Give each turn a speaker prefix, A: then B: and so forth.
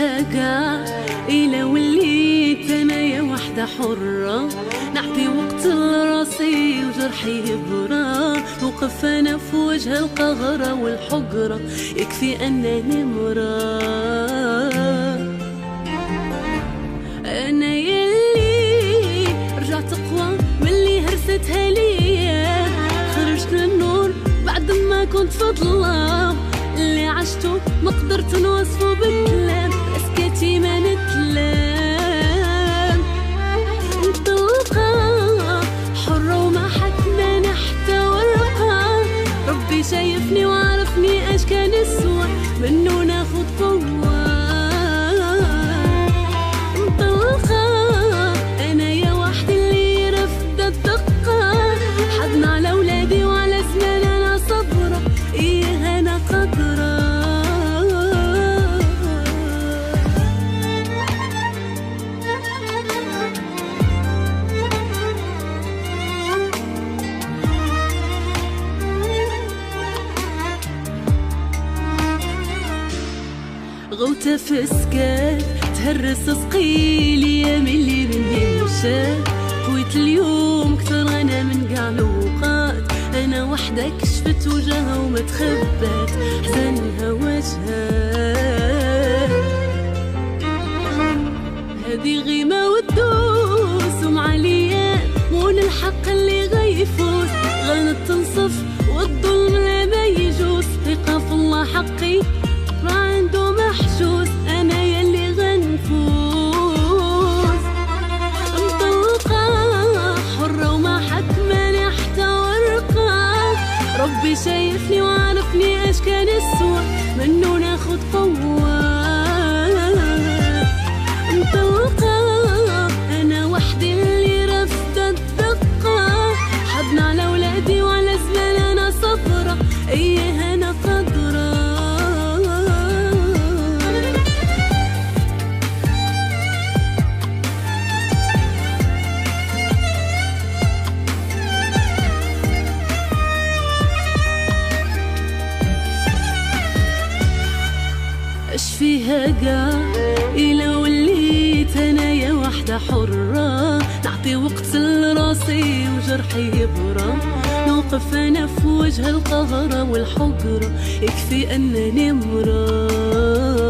A: فيها قاع إلا وليت أنايا وحدة حرة، نعطي وقت لراسي وجرحي يبرى، وقف أنا في وجه القهرة والحقرة، يكفي أنني مراه. أنا يلي رجعت أقوى من اللي هرستها ليا، خرجت للنور بعد ما كنت في ظلام، اللي عشته ما قدرت نوصفه بالكلام، اسكتي ما نتلام. انطلقة حرة وما حكنا حتى ورقة، ربي شايفني وعرفني اش كان يسوى منه ناخد قوة. انطلقة انا يا وحدي اللي رفضت الدقة، حضن على اولادي وعلى زمان انا صبرة، ايه انا قدرة. غوتة في سكات تهرس سقيلي يا ملي مني مشات، خويت اليوم كثر انا من قاع الوقات، انا وحدة كشفت وجهها وما تخبات حزنها وجهها. هذه غيمة وتدوس ومع ليام مول الحق اللي غيفوت، غلط تنصف والظلم لا ما يجوز، ثقة في الله حقي ما عنده محجوز، انا يلي غنفوز. انطلقة حرة وما حكماني حتى ورقة، ربي شايفني وعرفني اش كان يسوى منه ناخد قوة. انطلقة انا وحدي اللي رفضت الدقة، حضن على اولادي وعلى زمان انا صبرة، ايه انا قدرة. اش فيها قاع إلا وليت أنايا وحدة حرة، نعطي وقت لراسي وجرحي يبرى، نوقف أنا في وجه القهرة والحقرة، يكفي أنني مراه.